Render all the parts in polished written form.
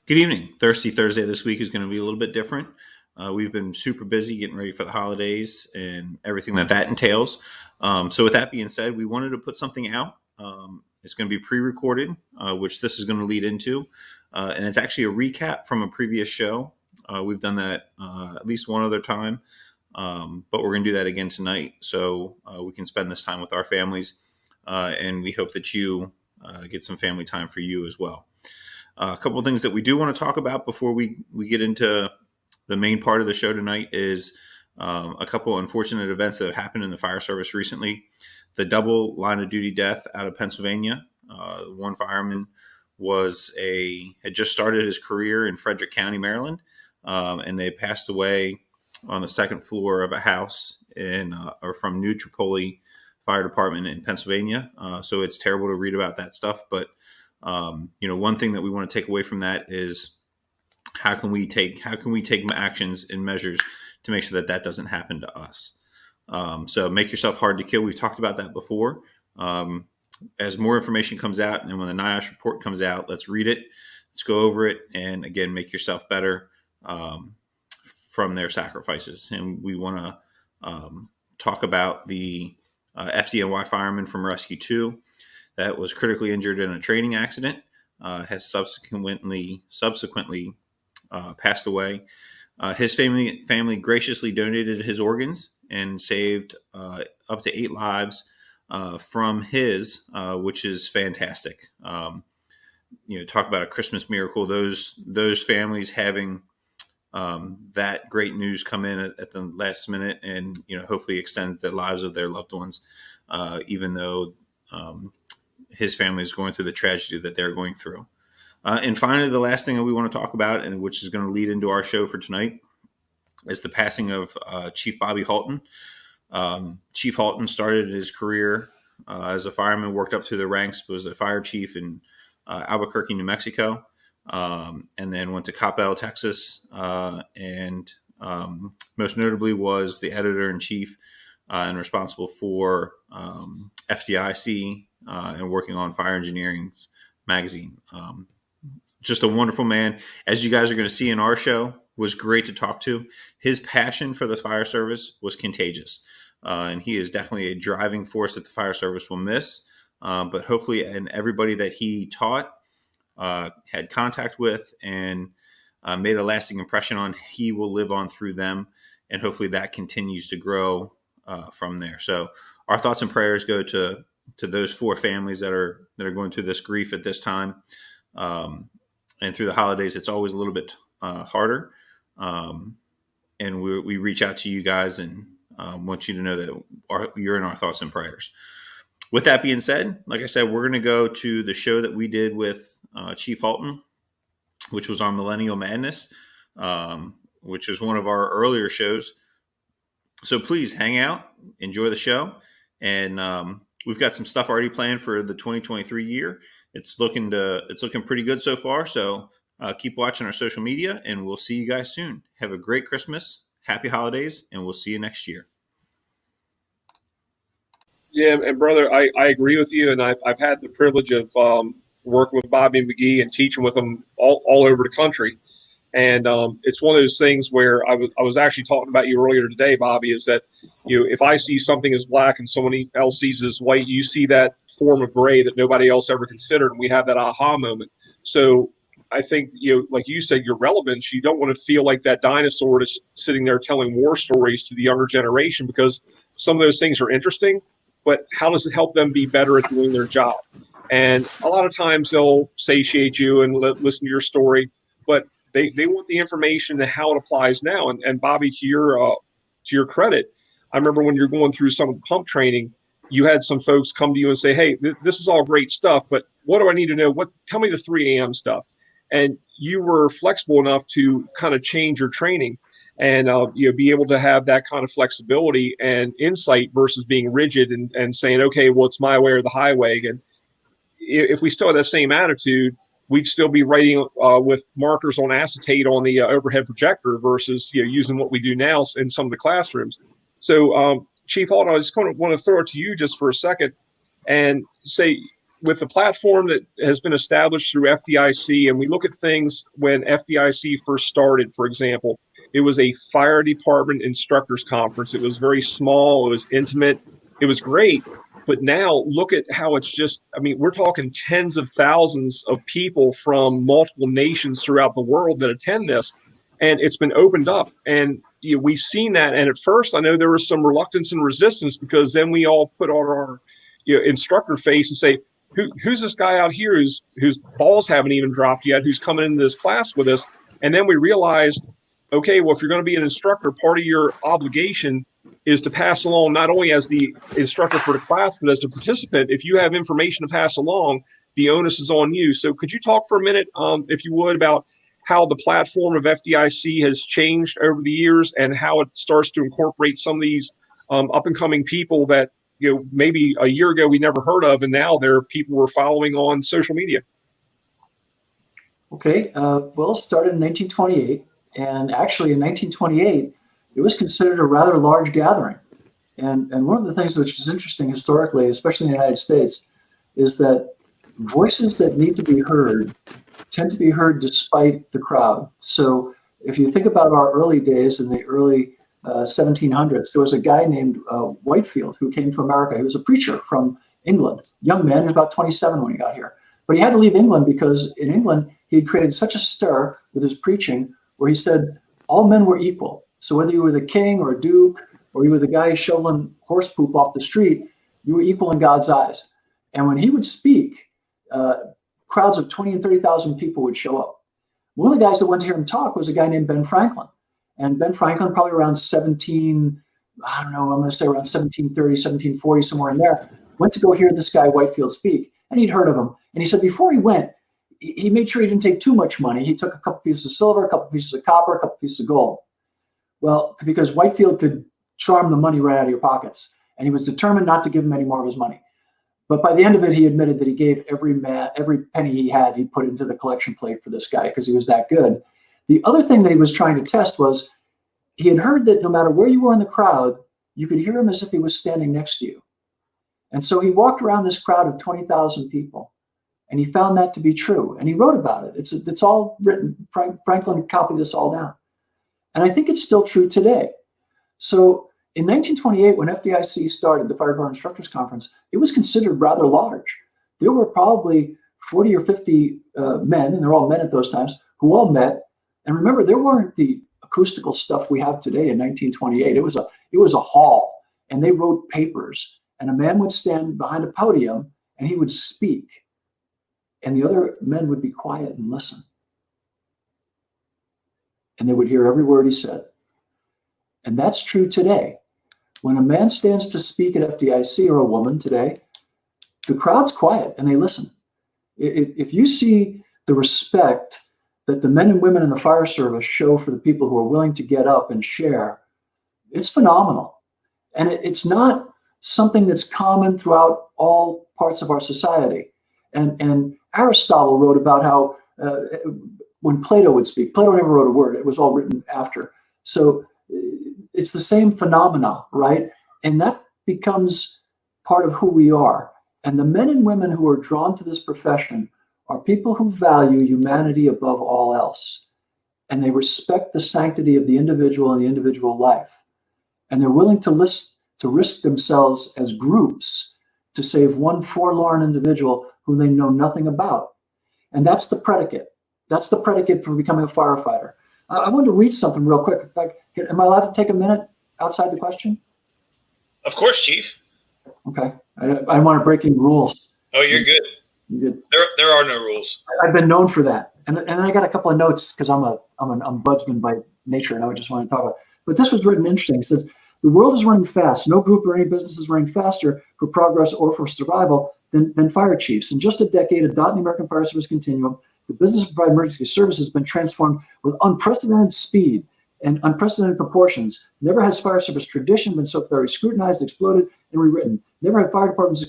Good evening. Thirsty Thursday this week is going to be a little bit different. We've been super busy getting ready for the holidays and everything that entails. So, with that being said, we wanted to put something out. It's going to be pre-recorded, which this is going to lead into, and it's actually a recap from a previous show. We've done that at least one other time, but we're going to do that again tonight, so we can spend this time with our families, and we hope that you get some family time for you as well. A couple of things that we do want to talk about before we get into the main part of the show tonight is a couple of unfortunate events that have happened in the fire service recently. The double line of duty death out of Pennsylvania. One fireman had just started his career in Frederick County, Maryland, and they passed away on the second floor of a house from New Tripoli Fire Department in Pennsylvania. So it's terrible to read about that stuff, but one thing that we want to take away from that is how can we take actions and measures to make sure that doesn't happen to us. So make yourself hard to kill. We've talked about that before. As more information comes out and when the NIOSH report comes out, let's read it. Let's go over it. And again, make yourself better from their sacrifices. And we want to talk about the FDNY fireman from Rescue 2 that was critically injured in a training accident, has subsequently passed away. His family graciously donated his organs and saved up to 8 lives from his, which is fantastic. Talk about a Christmas miracle. Those families having that great news come in at the last minute, and hopefully extend the lives of their loved ones, even though his family is going through the tragedy that they're going through. And finally, the last thing that we want to talk about, and which is going to lead into our show for tonight, is the passing of Chief Bobby Halton. Chief Halton started his career as a fireman, worked up through the ranks, was a fire chief in Albuquerque, New Mexico, and then went to Coppell, Texas, and most notably was the editor-in-chief and responsible for FDIC and working on Fire Engineering's magazine. Just a wonderful man. As you guys are going to see in our show, was great to talk to. His passion for the fire service was contagious. And he is definitely a driving force that the fire service will miss. But hopefully, and everybody that he taught, had contact with, and made a lasting impression on, he will live on through them. And hopefully that continues to grow from there. So our thoughts and prayers go to those 4 families that are going through this grief at this time. And through the holidays, it's always a little bit harder. And we reach out to you guys and want you to know that you're in our thoughts and prayers. With that being said, like I said, we're going to go to the show that we did with Chief Halton, which was our Millennial Madness, which is one of our earlier shows. So please hang out, enjoy the show. And we've got some stuff already planned for the 2023 year. It's looking pretty good so far. So keep watching our social media, and we'll see you guys soon. Have a great Christmas, happy holidays, and we'll see you next year. Yeah, and brother, I agree with you, and I've had the privilege of working with Bobby McGee and teaching with him all over the country. And it's one of those things where I was actually talking about you earlier today, Bobby, is that if I see something as black and someone else sees as white, you see that form of gray that nobody else ever considered, and we have that aha moment. So I think like you said, your relevance, you don't want to feel like that dinosaur is sitting there telling war stories to the younger generation, because some of those things are interesting, but how does it help them be better at doing their job? And a lot of times they'll satiate you and listen to your story, but they want the information and how it applies now. And Bobby, to your credit, I remember when you're going through some pump training, you had some folks come to you and say, "Hey, this is all great stuff, but what do I need to know? Tell me the 3 a.m. stuff." And you were flexible enough to kind of change your training and be able to have that kind of flexibility and insight versus being rigid and saying, "Okay, well, it's my way or the highway." And if we still had that same attitude, we'd still be writing with markers on acetate on the overhead projector versus using what we do now in some of the classrooms. So, Chief Halton, I just kind of want to throw it to you just for a second and say, with the platform that has been established through FDIC, and we look at things when FDIC first started, for example, it was a fire department instructors conference. It was very small. It was intimate. It was great. But now look at how it's just, I mean, we're talking tens of thousands of people from multiple nations throughout the world that attend this. And it's been opened up. And we've seen that. And at first, I know there was some reluctance and resistance, because then we all put on our instructor face and say, who's this guy out here whose balls haven't even dropped yet, who's coming into this class with us? And then we realized, okay, well, if you're going to be an instructor, part of your obligation is to pass along, not only as the instructor for the class, but as a participant. If you have information to pass along, the onus is on you. So could you talk for a minute, if you would, about how the platform of FDIC has changed over the years, and how it starts to incorporate some of these up and coming people that maybe a year ago we never heard of, and now there are people we're following on social media? Okay, well, it started in 1928, and actually in 1928, it was considered a rather large gathering. And one of the things which is interesting historically, especially in the United States, is that voices that need to be heard tend to be heard despite the crowd. So if you think about our early days in the early 1700s, there was a guy named Whitefield who came to America. He was a preacher from England, young man, he was about 27 when he got here. But he had to leave England because in England, he had created such a stir with his preaching where he said all men were equal. So whether you were the king or a duke, or you were the guy shoveling horse poop off the street, you were equal in God's eyes. And when he would speak, crowds of 20 and 30,000 people would show up. One of the guys that went to hear him talk was a guy named Ben Franklin. And Ben Franklin, probably around 17, I don't know, I'm going to say around 1730, 1740, somewhere in there, went to go hear this guy Whitefield speak. And he'd heard of him. And he said before he went, he made sure he didn't take too much money. He took a couple pieces of silver, a couple pieces of copper, a couple pieces of gold. Well, because Whitefield could charm the money right out of your pockets. And he was determined not to give him any more of his money. But by the end of it, he admitted that he gave every penny he had, he put into the collection plate for this guy because he was that good. The other thing that he was trying to test was he had heard that no matter where you were in the crowd, you could hear him as if he was standing next to you. And so he walked around this crowd of 20,000 people, and he found that to be true. And he wrote about it. It's all written. Franklin copied this all down. And I think it's still true today. So in 1928, when FDIC started the Fire Department Instructors Conference, it was considered rather large. There were probably 40 or 50 men, and they're all men at those times, who all met. And remember, there weren't the acoustical stuff we have today in 1928. It was a hall, and they wrote papers. And a man would stand behind a podium, and he would speak. And the other men would be quiet and listen. And they would hear every word he said. And that's true today. When a man stands to speak at FDIC, or a woman today, the crowd's quiet and they listen. If you see the respect that the men and women in the fire service show for the people who are willing to get up and share, it's phenomenal. And it's not something that's common throughout all parts of our society. And Aristotle wrote about how when Plato would speak, Plato never wrote a word. It was all written after. So it's the same phenomena, right? And that becomes part of who we are. And the men and women who are drawn to this profession are people who value humanity above all else. And they respect the sanctity of the individual and the individual life. And they're willing to risk themselves as groups to save one forlorn individual who they know nothing about. And that's the predicate. That's the predicate for becoming a firefighter. I wanted to read something real quick. Am I allowed to take a minute outside the question? Of course, Chief. Okay. I don't want to break any rules. Oh, you're good. You're good. There are no rules. I've been known for that. And I got a couple of notes because I'm an ombudsman by nature, and I just want to talk about it. But this was written interesting. It says, the world is running fast. No group or any business is running faster for progress or for survival than fire chiefs. In just a decade, a dot in the American fire service continuum, the business of providing emergency service has been transformed with unprecedented speed and unprecedented proportions. Never has fire service tradition been so thoroughly scrutinized, exploded, and rewritten. Never have fire departments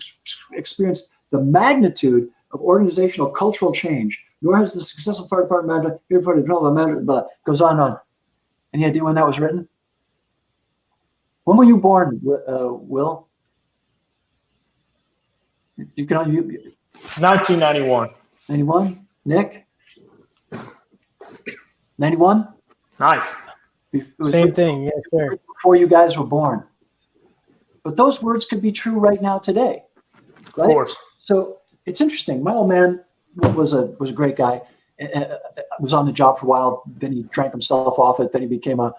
experienced the magnitude of organizational cultural change, nor has the successful fire department manager, goes on and on. Any idea when that was written? When were you born, Will? 1991. 91? Nick? 91? Nice. Same thing, yes, sir. Before you guys were born. But those words could be true right now today. Right? Of course. So it's interesting. My old man was a great guy. Was on the job for a while. Then he drank himself off it. Then he became a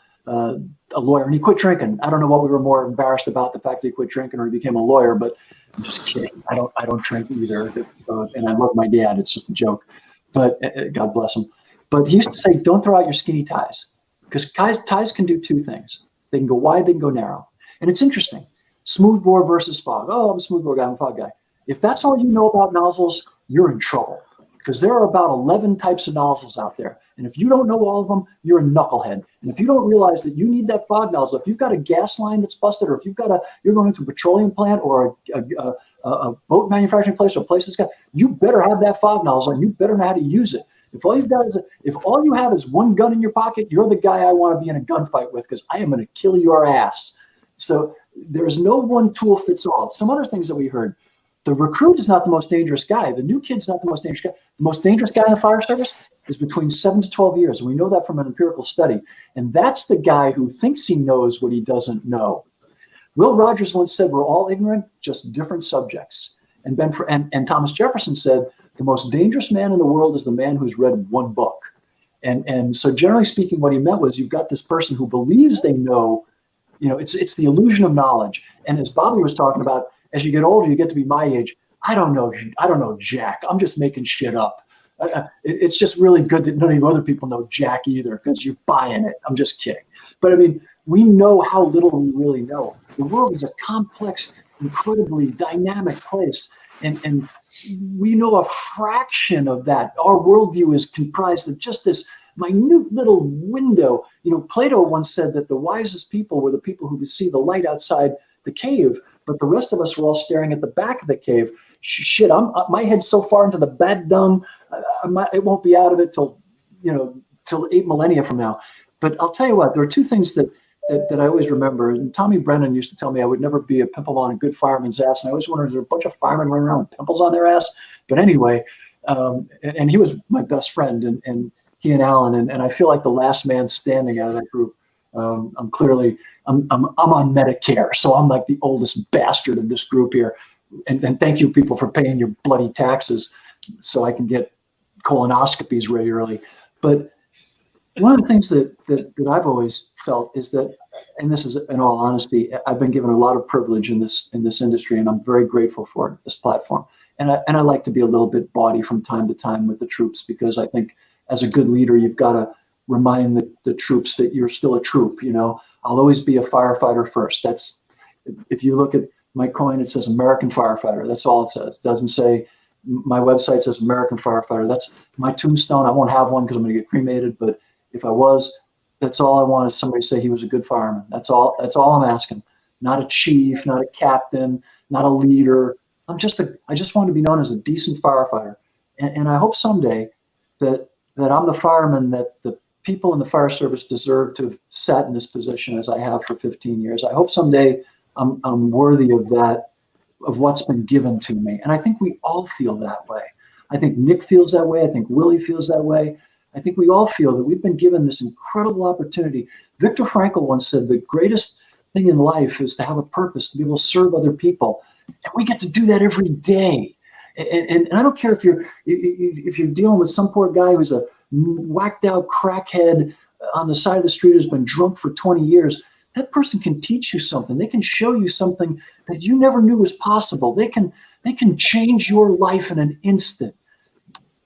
lawyer, and he quit drinking. I don't know what we were more embarrassed about, the fact that he quit drinking or he became a lawyer. But I'm just kidding. I don't drink either. So, and I love my dad. It's just a joke. But God bless him. But he used to say, "Don't throw out your skinny ties," because ties can do two things. They can go wide. They can go narrow. And it's interesting. Smoothbore versus fog. Oh, I'm a smoothbore guy. I'm a fog guy. If that's all you know about nozzles, you're in trouble, because there are about 11 types of nozzles out there. And if you don't know all of them, you're a knucklehead. And if you don't realize that you need that fog nozzle, if you've got a gas line that's busted, or if you're going into a petroleum plant or a boat manufacturing place or a place that's got, you better have that fog nozzle and you better know how to use it. If all you have is one gun in your pocket, you're the guy I want to be in a gunfight with, because I am going to kill your ass. So there's no one tool fits all. Some other things that we heard. The recruit is not the most dangerous guy. The new kid's not the most dangerous guy. The most dangerous guy in the fire service is between 7 to 12 years. And we know that from an empirical study. And that's the guy who thinks he knows what he doesn't know. Will Rogers once said, "We're all ignorant, just different subjects." And Thomas Jefferson said, "The most dangerous man in the world is the man who's read one book." And so generally speaking, what he meant was, you've got this person who believes they know, it's the illusion of knowledge. And as Bobby was talking about, as you get older, you get to be my age. I don't know Jack. I'm just making shit up. It's just really good that none of you other people know Jack either, because you're buying it. I'm just kidding. But I mean, we know how little we really know. The world is a complex, incredibly dynamic place. And we know a fraction of that. Our worldview is comprised of just this minute little window. Plato once said that the wisest people were the people who could see the light outside the cave, but the rest of us were all staring at the back of the cave. Shit, my head's so far into the bad dung, it won't be out of it till 8 millennia from now. But I'll tell you what, there are two things that I always remember. And Tommy Brennan used to tell me I would never be a pimple on a good fireman's ass. And I always wondered, is there a bunch of firemen running around with pimples on their ass? But anyway, and he was my best friend, and he and Alan, and I feel like the last man standing out of that group. I'm on Medicare, so I'm like the oldest bastard of this group here. And thank you, people, for paying your bloody taxes so I can get colonoscopies regularly. But one of the things that I've always felt is that, and this is in all honesty, I've been given a lot of privilege in this industry, and I'm very grateful for this platform. And I like to be a little bit bawdy from time to time with the troops, because I think as a good leader, you've got to remind the troops that you're still a troop. I'll always be a firefighter first. That's, if you look at my coin, it says American firefighter. That's all it says. It doesn't say, my website says American firefighter. That's my tombstone. I won't have one because I'm going to get cremated, but if I was, that's all I want, is somebody to say he was a good fireman. That's all I'm asking. Not a chief, not a captain, not a leader. I just want to be known as a decent firefighter. And I hope someday that I'm the fireman that the people in the fire service deserve to have sat in this position as I have for 15 years. I hope someday I'm worthy of that, of what's been given to me. And I think we all feel that way. I think Nick feels that way. I think Willie feels that way. I think we all feel that we've been given this incredible opportunity. Viktor Frankl once said the greatest thing in life is to have a purpose, to be able to serve other people. And we get to do that every day. And I don't care if you're dealing with some poor guy who's a whacked out crackhead on the side of the street who's been drunk for 20 years. That person can teach you something. They can show you something that you never knew was possible. They can change your life in an instant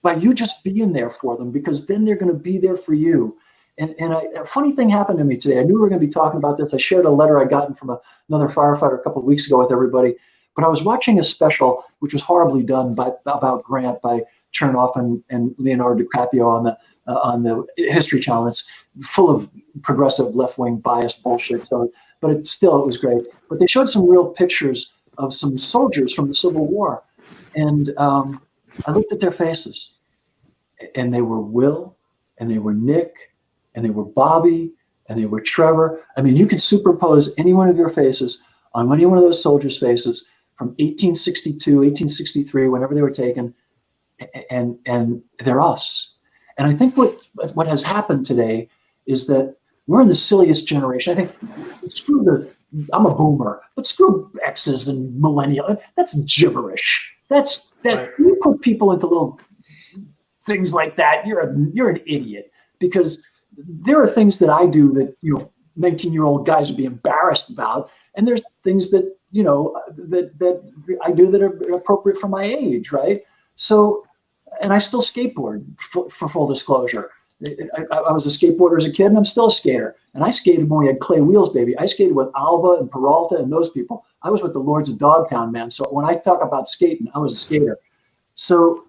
by you just being there for them, because then they're going to be there for you. And a funny thing happened to me today. I knew we were going to be talking about this. I shared a letter I gotten from another firefighter a couple of weeks ago with everybody. But I was watching a special, which was horribly done about Grant by Chernoff and Leonardo DiCaprio on the History Channel. It's full of progressive left-wing biased bullshit. But it was great. But they showed some real pictures of some soldiers from the Civil War, and I looked at their faces, and they were Will, and they were Nick, and they were Bobby, and they were Trevor. I mean, you could superpose any one of your faces on any one of those soldiers' faces. from 1862, 1863, whenever they were taken, and they're us. And I think what has happened today is that we're in the silliest generation. I think I'm a boomer, but screw X's and millennial. That's gibberish. Right. You put people into little things like that, you're an idiot, because there are things that I do that 19-year-old guys would be embarrassed about, and there's things that that I do that are appropriate for my age, right? So, and I still skateboard for full disclosure. I was a skateboarder as a kid, and I'm still a skater. And I skated when we had clay wheels, baby. I skated with Alva and Peralta and those people. I was with the Lords of Dogtown, man. So when I talk about skating, I was a skater. So,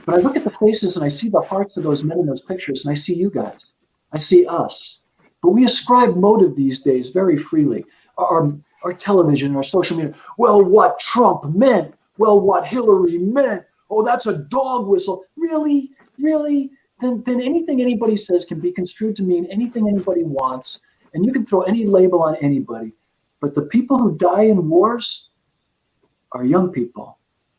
but I look at the faces and I see the hearts of those men in those pictures, and I see you guys. I see us. But we ascribe motive these days very freely. Our television, our social media. Well, what Trump meant. Well, what Hillary meant. Oh, that's a dog whistle. Really? Really? Then anything anybody says can be construed to mean anything anybody wants, and you can throw any label on anybody. But the people who die in wars are young people,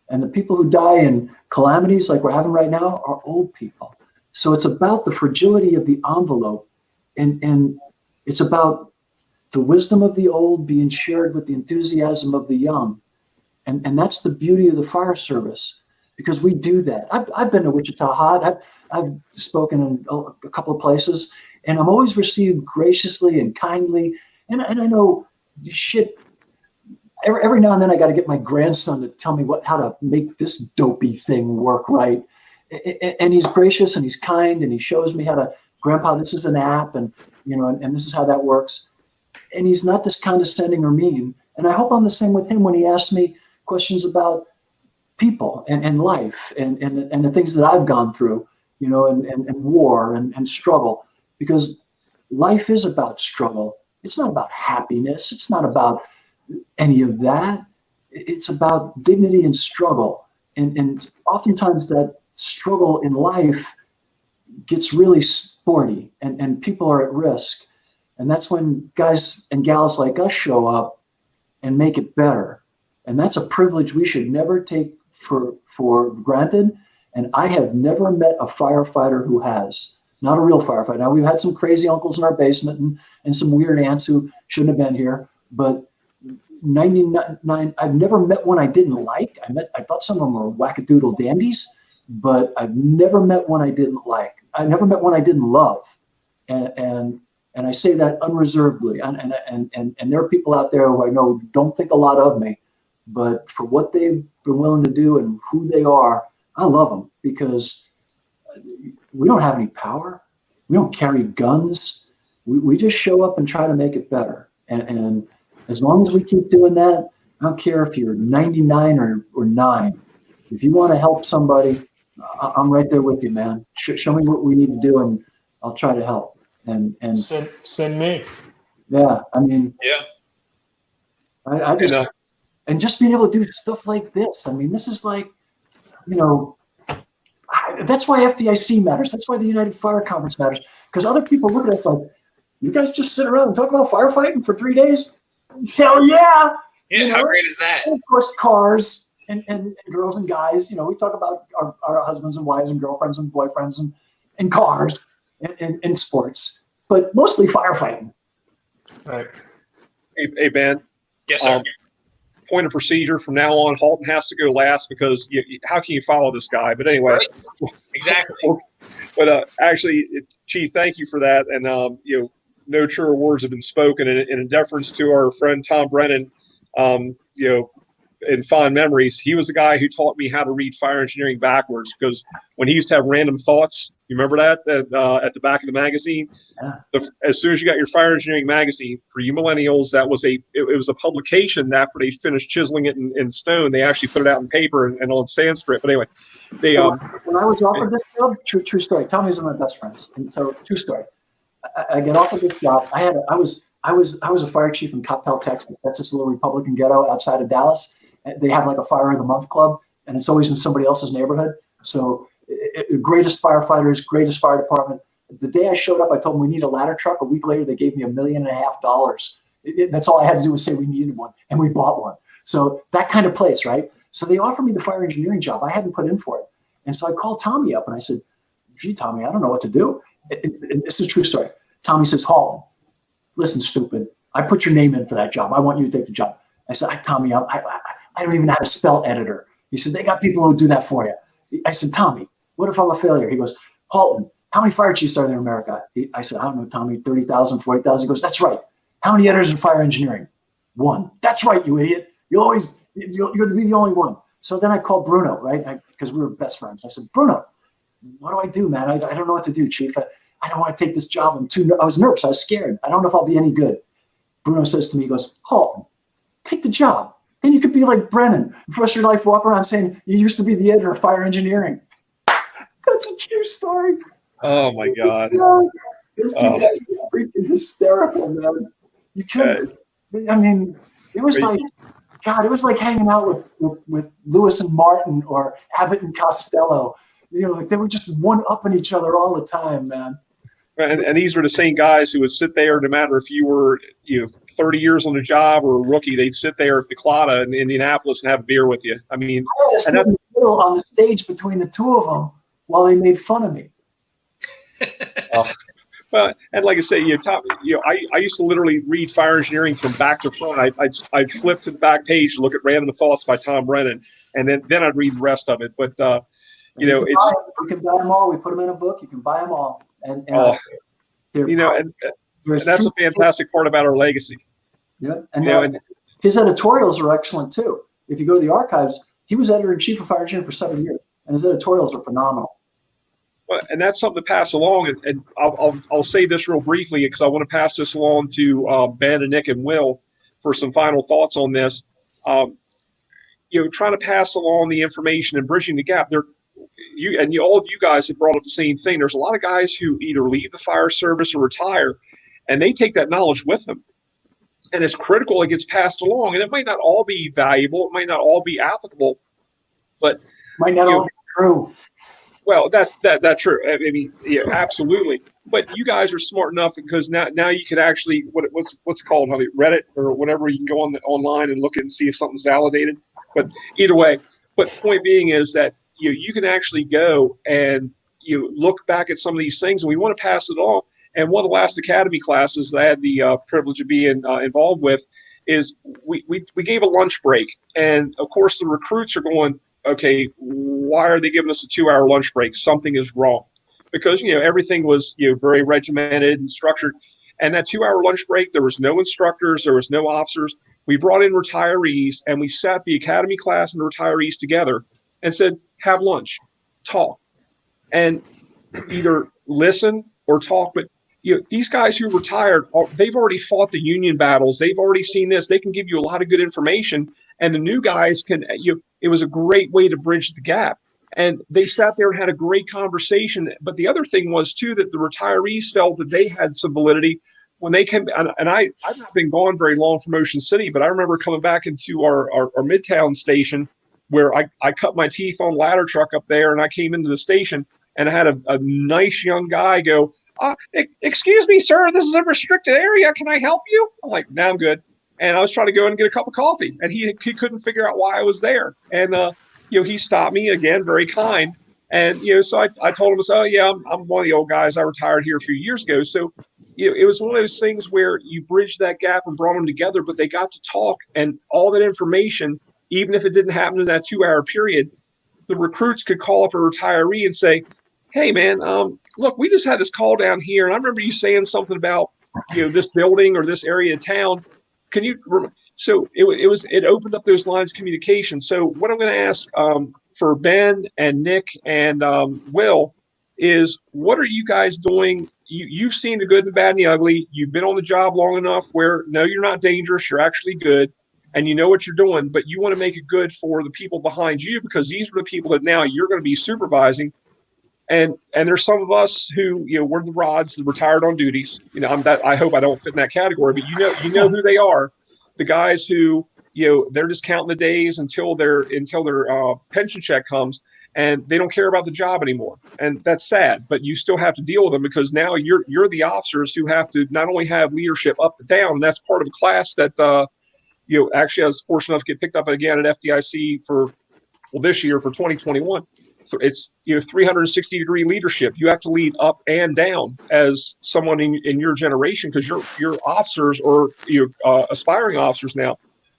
and the people who die in calamities like we're having right now are old people. So it's about the fragility of the envelope, and it's about the wisdom of the old being shared with the enthusiasm of the young, and that's the beauty of the fire service. Because we do that. I've been to Wichita Hot. I've spoken in a couple of places, and I'm always received graciously and kindly. And I know shit. Every now and then I got to get my grandson to tell me how to make this dopey thing work right. And he's gracious and he's kind and he shows me how to. Grandpa, this is an app, and and this is how that works. And he's not just condescending or mean. And I hope I'm the same with him when he asks me questions about people and life and the things that I've gone through, and war and struggle, because life is about struggle. It's not about happiness. It's not about any of that. It's about dignity and struggle. And oftentimes that struggle in life gets really sporty and people are at risk. And that's when guys and gals like us show up and make it better. And that's a privilege we should never take for granted. And I have never met a firefighter who has. Not a real firefighter. Now, we've had some crazy uncles in our basement and some weird aunts who shouldn't have been here, but 99, I've never met one I didn't like. I thought some of them were wackadoodle dandies, but I've never met one I didn't like. I never met one I didn't love. And I say that unreservedly. And there are people out there who I know don't think a lot of me, but for what they've been willing to do and who they are, I love them, because we don't have any power. We don't carry guns. We just show up and try to make it better. And as long as we keep doing that, I don't care if you're 99 or 9. If you want to help somebody, I'm right there with you, man. Show me what we need to do, and I'll try to help. And send me. Yeah, I mean, Yeah. I just and just being able to do stuff like this. I mean, this is like, that's why FDIC matters. That's why the United Fire Conference matters, because other people look at us like, you guys just sit around and talk about firefighting for 3 days? Hell yeah! Yeah, how great is that? And of course, cars and girls and guys. We talk about our husbands and wives and girlfriends and boyfriends and cars and sports, but mostly firefighting. Right. Hey, Ben. Yes, sir. Point of procedure from now on, Halton has to go last, because how can you follow this guy? But anyway. Right. Exactly. But actually, Chief, thank you for that. And, no truer words have been spoken. And in deference to our friend Tom Brennan, in fond memories, he was the guy who taught me how to read fire engineering backwards, because when he used to have random thoughts, you remember that at the back of the magazine? Yeah. As soon as you got your fire engineering magazine, for you millennials, that was it was a publication. After they finished chiseling it in stone, they actually put it out in paper and on Sanskrit. But anyway, when I was offered this job, true story. Tommy's one of my best friends, and so true story. I get offered this job. I was a fire chief in Coppell, Texas. That's this little Republican ghetto outside of Dallas. They have like a fire of the month club, and it's always in somebody else's neighborhood. So greatest firefighters, greatest fire department. The day I showed up, I told them we need a ladder truck. A week later, they gave me $1.5 million. That's all I had to do was say we needed one, and we bought one. So that kind of place, right? So they offered me the fire engineering job. I hadn't put in for it. And so I called Tommy up and I said, gee, Tommy, I don't know what to do. And this is a true story. Tommy says, Halton, listen, stupid. I put your name in for that job. I want you to take the job. I said, Tommy, I don't even know how to spell editor. He said, they got people who do that for you. I said, Tommy, what if I'm a failure? He goes, Halton, how many fire chiefs are there in America? I said, I don't know, Tommy, 30,000, 40,000. He goes, that's right. How many editors in fire engineering? One. That's right, you idiot. You're to be the only one. So then I called Bruno, right? Because we were best friends. I said, Bruno, what do I do, man? I don't know what to do, Chief. I don't want to take this job. I was nervous. I was scared. I don't know if I'll be any good. Bruno says to me, he goes, Halton, take the job. And you could be like Brennan. For the rest of your life, walk around saying you used to be the editor of fire engineering. That's a true story. Oh, my God. It's freaking hysterical, man. You couldn't. I mean, it was like, God, it was like hanging out with Lewis and Martin or Abbott and Costello. You know, like they were just one-upping each other all the time, man. And these were the same guys who would sit there, no matter if you were 30 years on the job or a rookie, they'd sit there at the Clada in Indianapolis and have a beer with you. I mean, I was on the stage between the two of them while they made fun of me. Well, and like I say, I used to literally read fire engineering from back to front. I'd flip to the back page to look at Random Thoughts by Tom Brennan, and then I'd read the rest of it. But you can buy them all. We put them in a book. You can buy them all, and that's a fantastic part about our legacy. Yeah, and his editorials are excellent too. If you go to the archives, he was editor-in-chief of Fire Engineering for 7 years, and his editorials are phenomenal. And that's something to pass along. And I'll say this real briefly because I want to pass this along to Ben and Nick and Will for some final thoughts on this. Trying to pass along the information and bridging the gap. All of you guys have brought up the same thing. There's a lot of guys who either leave the fire service or retire, and they take that knowledge with them. And it's critical it gets passed along. And it might not all be valuable. It might not all be applicable, but might not all be true. Well, that's true. I mean, yeah, absolutely. But you guys are smart enough because now you can actually what's it called, Reddit or whatever. You can go online and look and see if something's validated. But either way, but the point being is that you can actually go and look back at some of these things, and we want to pass it on. And one of the last academy classes that I had the privilege of being involved with is we gave a lunch break, and of course the recruits are going, okay, why are they giving us a 2-hour lunch break? Something is wrong. Because, everything was, very regimented and structured. And that 2-hour lunch break, there was no instructors, there was no officers. We brought in retirees, and we sat the academy class and the retirees together and said, have lunch, talk, and either listen or talk. But, these guys who retired, they've already fought the union battles. They've already seen this. They can give you a lot of good information. And the new guys can, it was a great way to bridge the gap. And they sat there and had a great conversation. But the other thing was, too, that the retirees felt that they had some validity when they came. And I've not been gone very long from Ocean City, but I remember coming back into our Midtown station where I cut my teeth on ladder truck up there. And I came into the station and I had a nice young guy go, excuse me, sir, this is a restricted area. Can I help you? I'm like, no, I'm good. And I was trying to go and get a cup of coffee, and he couldn't figure out why I was there. And he stopped me again, very kind. And so I told him, oh yeah, I'm one of the old guys. I retired here a few years ago. So it was one of those things where you bridged that gap and brought them together, but they got to talk, and all that information, even if it didn't happen in that 2-hour period, the recruits could call up a retiree and say, hey man, look, we just had this call down here, and I remember you saying something about this building or this area of town. Can you? So it opened up those lines of communication. So what I'm going to ask for Ben and Nick and Will is, what are you guys doing? You've seen the good, the bad, and the ugly. You've been on the job long enough where no, you're not dangerous. You're actually good, and you know what you're doing. But you want to make it good for the people behind you, because these are the people that now you're going to be supervising. And there's some of us who, we're the rods, the retired on duties. I hope I don't fit in that category, but you know who they are. The guys who, they're just counting the days until their pension check comes, and they don't care about the job anymore. And that's sad, but you still have to deal with them, because now you're the officers who have to not only have leadership up and down, and that's part of a class that Actually, I was fortunate enough to get picked up again at FDIC this year for 2021. So it's 360-degree leadership. You have to lead up and down as someone in your generation, because you're officers or aspiring officers now.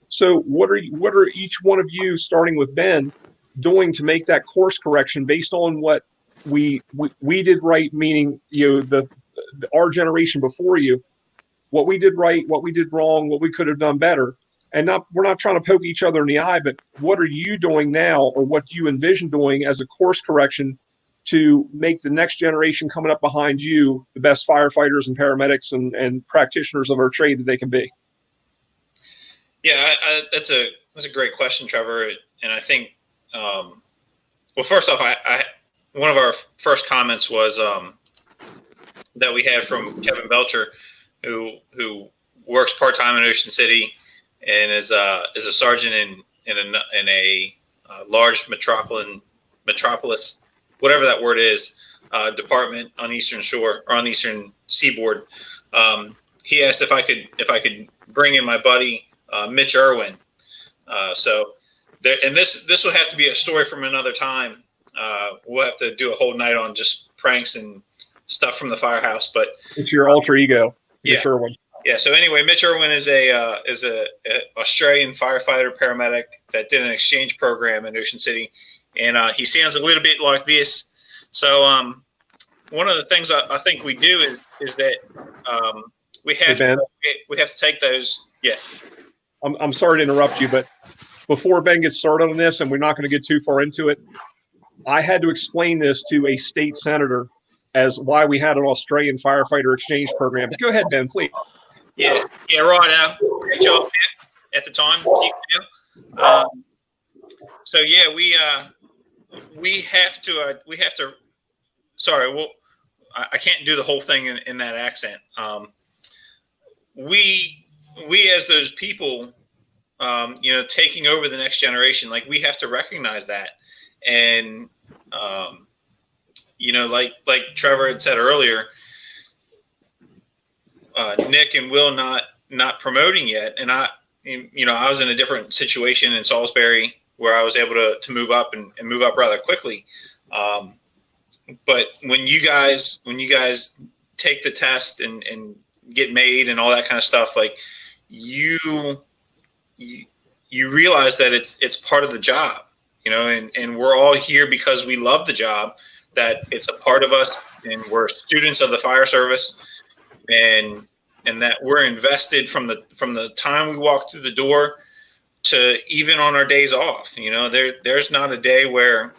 So what are each one of you, starting with Ben, doing to make that course correction based on what we did right, meaning our generation before you, what we did right, what we did wrong, what we could have done better. And we're not trying to poke each other in the eye, but what are you doing now, or what do you envision doing as a course correction to make the next generation coming up behind you the best firefighters and paramedics and practitioners of our trade that they can be? Yeah, that's a great question, Trevor. And I think, well, first off, one of our first comments was that we had from Kevin Belcher, who works part-time in Ocean City and is a sergeant in a large metropolis, whatever that word is, department on Eastern Shore or on the Eastern Seaboard. He asked if I could bring in my buddy Mitch Irwin. And this will have to be a story from another time. We'll have to do a whole night on just pranks and stuff from the firehouse. But it's your alter ego, Mitch Irwin. Yeah. So anyway, Mitch Irwin is a Australian firefighter paramedic that did an exchange program in Ocean City, and he sounds a little bit like this. So one of the things I think we do is that we have to take those. Yeah. I'm sorry to interrupt you, but before Ben gets started on this, and we're not going to get too far into it, I had to explain this to a state senator as why we had an Australian firefighter exchange program. But go ahead, Ben, please. Yeah, right. Great job at the time. So yeah, we have to. Sorry, well, I can't do the whole thing in that accent. We as those people, taking over the next generation, like we have to recognize that, and like Trevor had said earlier. Nick and Will not promoting yet, and I was in a different situation in Salisbury where I was able to move up and move up rather quickly. But when you guys take the test and get made and all that kind of stuff, like you realize that it's part of the job, and we're all here because we love the job, that it's a part of us, and we're students of the fire service. And that we're invested from the time we walk through the door to even on our days off. There's not a day where,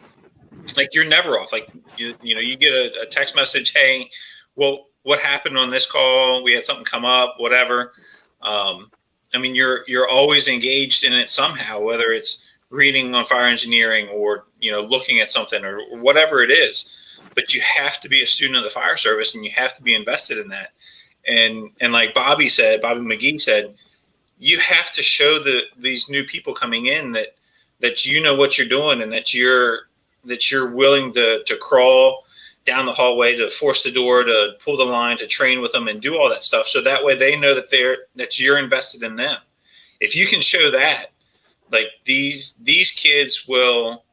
like, you're never off. Like you get a text message, hey, well, what happened on this call? We had something come up, whatever. You're always engaged in it somehow, whether it's reading on fire engineering or looking at something or whatever it is. But you have to be a student of the fire service, and you have to be invested in that. And like Bobby McGee said, you have to show these new people coming in that you know what you're doing, and that you're willing to crawl down the hallway, to force the door, to pull the line, to train with them and do all that stuff. So that way they know that you're invested in them. If you can show that, like these kids will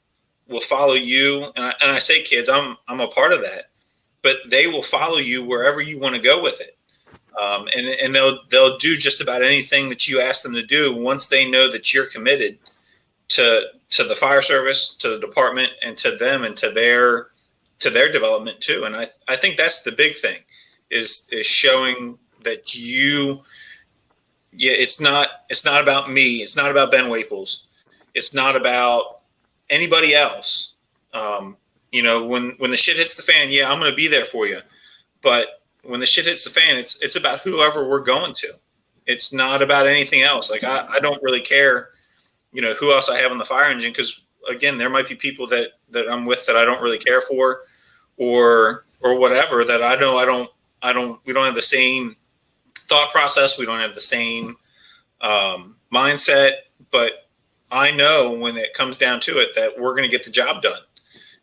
follow you. And I say kids, I'm a part of that, but they will follow you wherever you want to go with it. And they'll do just about anything that you ask them to do once they know that you're committed to the fire service, to the department, and to them, and to their development too. And I think that's the big thing is showing that it's not about me. It's not about Ben Waples. It's not about anybody else. When the shit hits the fan, I'm going to be there for you. But when the shit hits the fan, it's about whoever we're going to. It's not about anything else. Like I don't really care, who else I have on the fire engine, because again, there might be people that I'm with that I don't really care for, or whatever, that I know we don't have the same thought process. We don't have the same mindset, but I know when it comes down to it that we're going to get the job done,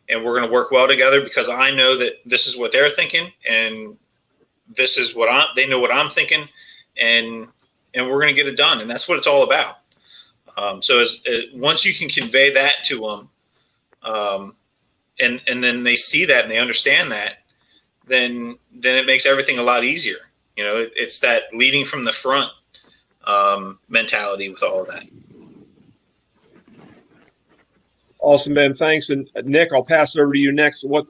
and we're going to work well together, because I know that this is what they're thinking, and this is what they know what I'm thinking, and we're going to get it done. And that's what it's all about. So once you can convey that to them, and then they see that and they understand that, then it makes everything a lot easier. It's that leading from the front mentality with all of that. Awesome, man. Thanks. And Nick, I'll pass it over to you next. What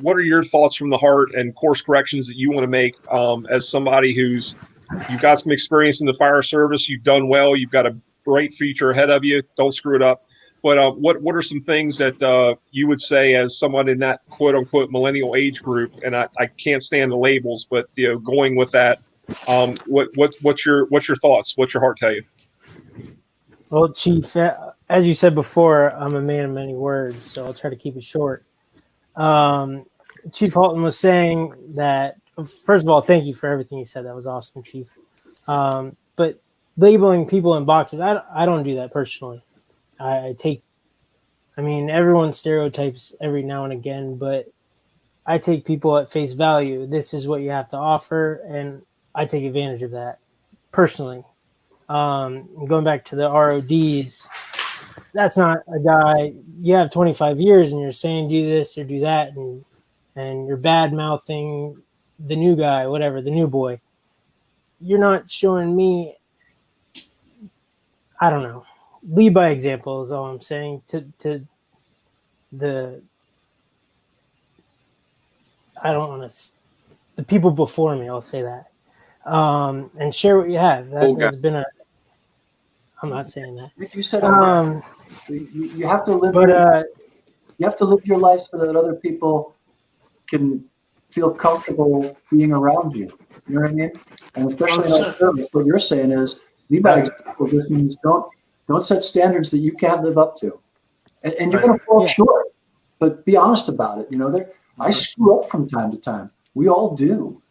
are your thoughts from the heart and course corrections that you want to make as somebody you've got some experience in the fire service, you've done well, you've got a bright future ahead of you, don't screw it up. But what are some things that you would say as someone in that quote unquote millennial age group? And I can't stand the labels, but going with that, what's your thoughts? What's your heart tell you? Well, Chief, as you said before, I'm a man of many words, so I'll try to keep it short. Chief Halton was saying that, first of all, thank you for everything you said. That was awesome, Chief. But labeling people in boxes, I don't do that personally. Everyone stereotypes every now and again, but I take people at face value. This is what you have to offer, and I take advantage of that personally. Going back to the RODs, that's not a guy. You have 25 years and you're saying do this or do that, and you're bad mouthing the new guy, whatever, the new boy. You're not showing me. I don't know. Lead by example is all I'm saying to the. I don't want to. The people before me, I'll say that, and share what you have. That's been a. I'm not saying that. You said you have to live. You have to live your life so that other people can feel comfortable being around you. You know what I mean? And especially in our service, what you're saying is lead by example. This means don't set standards that you can't live up to, and you're going to fall short. But be honest about it. I screw up from time to time. We all do.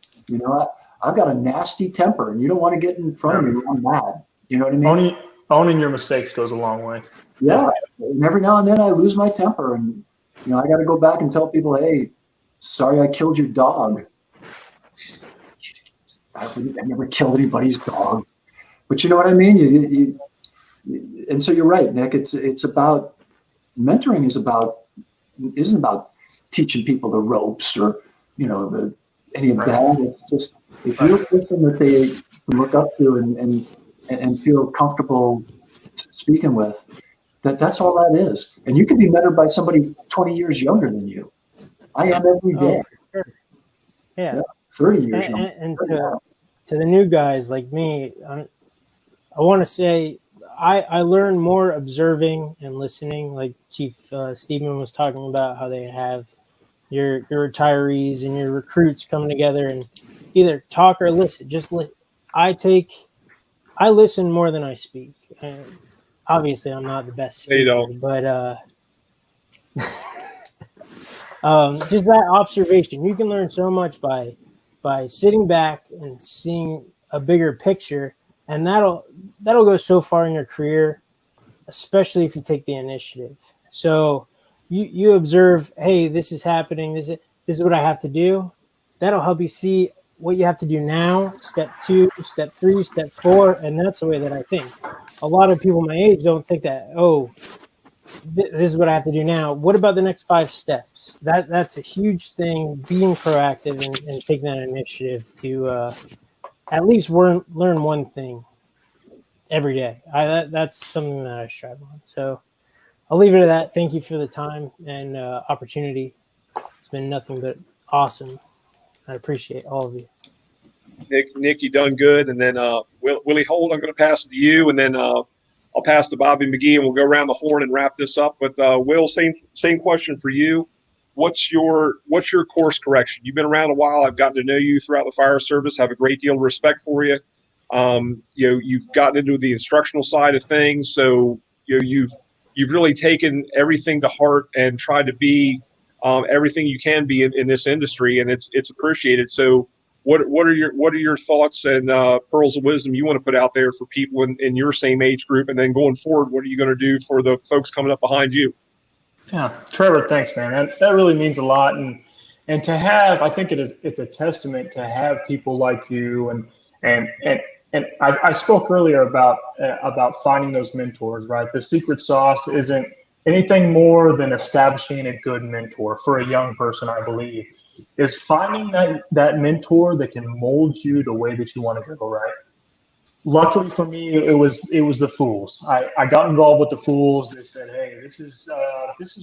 I've got a nasty temper, and you don't want to get in front of me when I'm mad. You know what I mean? Owning your mistakes goes a long way. Yeah. And every now and then I lose my temper, and I got to go back and tell people, hey, sorry I killed your dog. I never killed anybody's dog. But you know what I mean? And so you're right, Nick. It's about mentoring isn't about teaching people the ropes or any of that. It's just if you're a person that they can look up to and feel comfortable speaking with, that's all that is. And you can be mentored by somebody 20 years younger than you. I am every day. For sure. Yeah. 30 years younger. And to the new guys like me, I want to say I learn more observing and listening. Like Chief Stephen was talking about how they have your retirees and your recruits coming together and either talk or listen. Just I listen more than I speak. Obviously, I'm not the best speaker, but just that observation. You can learn so much by sitting back and seeing a bigger picture, and that'll go so far in your career, especially if you take the initiative. So you observe, hey, this is happening. This is what I have to do. That'll help you see what you have to do now, step 2, step 3, step 4, and that's the way that I think. A lot of people my age don't think that, this is what I have to do now. What about the next 5 steps? That's a huge thing, being proactive and taking that initiative to at least learn one thing every day. That's something that I strive on. So I'll leave it at that. Thank you for the time and opportunity. It's been nothing but awesome. I appreciate all of you. Nick, you done good. And then Willie Holt, I'm going to pass it to you, and then I'll pass to Bobby McGee, and we'll go around the horn and wrap this up. But Will, same question for you. What's your course correction? You've been around a while. I've gotten to know you throughout the fire service. Have a great deal of respect for you. You've gotten into the instructional side of things, so you've really taken everything to heart and tried to be everything you can be in this industry, and it's appreciated. So what are your thoughts and pearls of wisdom you want to put out there for people in your same age group, and then going forward, what are you going to do for the folks coming up behind you? Yeah, Trevor, thanks, man. That really means a lot, and to have, I think it's a testament to have people like you and and I spoke earlier about finding those mentors, right? The secret sauce isn't anything more than establishing a good mentor for a young person, I believe, is finding that mentor that can mold you the way that you want to go, right? Luckily for me, it was the Fools. I got involved with the Fools. They said, hey, this is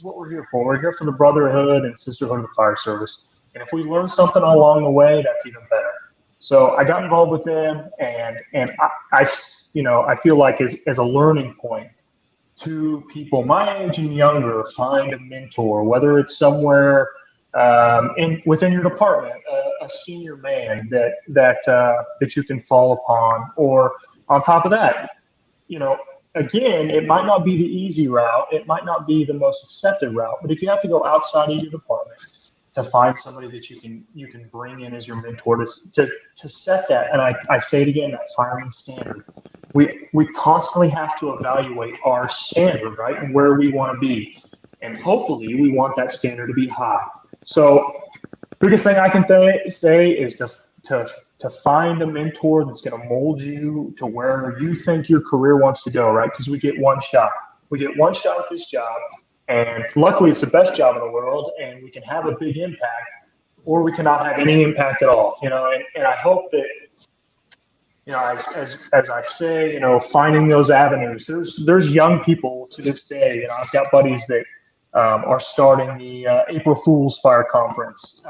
what we're here for. We're here for the brotherhood and sisterhood of the fire service. And if we learn something along the way, that's even better. So I got involved with them, and I feel like as a learning point to people my age and younger, find a mentor, whether it's somewhere within your department, a senior man that you can fall upon, or on top of that, again, it might not be the easy route, it might not be the most accepted route, but if you have to go outside of your department to find somebody that you can bring in as your mentor to set that, and I say it again, that fireman standard. We constantly have to evaluate our standard, right, and where we want to be, and hopefully we want that standard to be high. So biggest thing I can say is to find a mentor that's going to mold you to where you think your career wants to go, right? Because we get one shot. We get one shot at this job, and luckily it's the best job in the world, and we can have a big impact, or we cannot have any impact at all. And I hope that, as I say, finding those avenues. There's young people to this day. I've got buddies that are starting the April Fool's Fire Conference,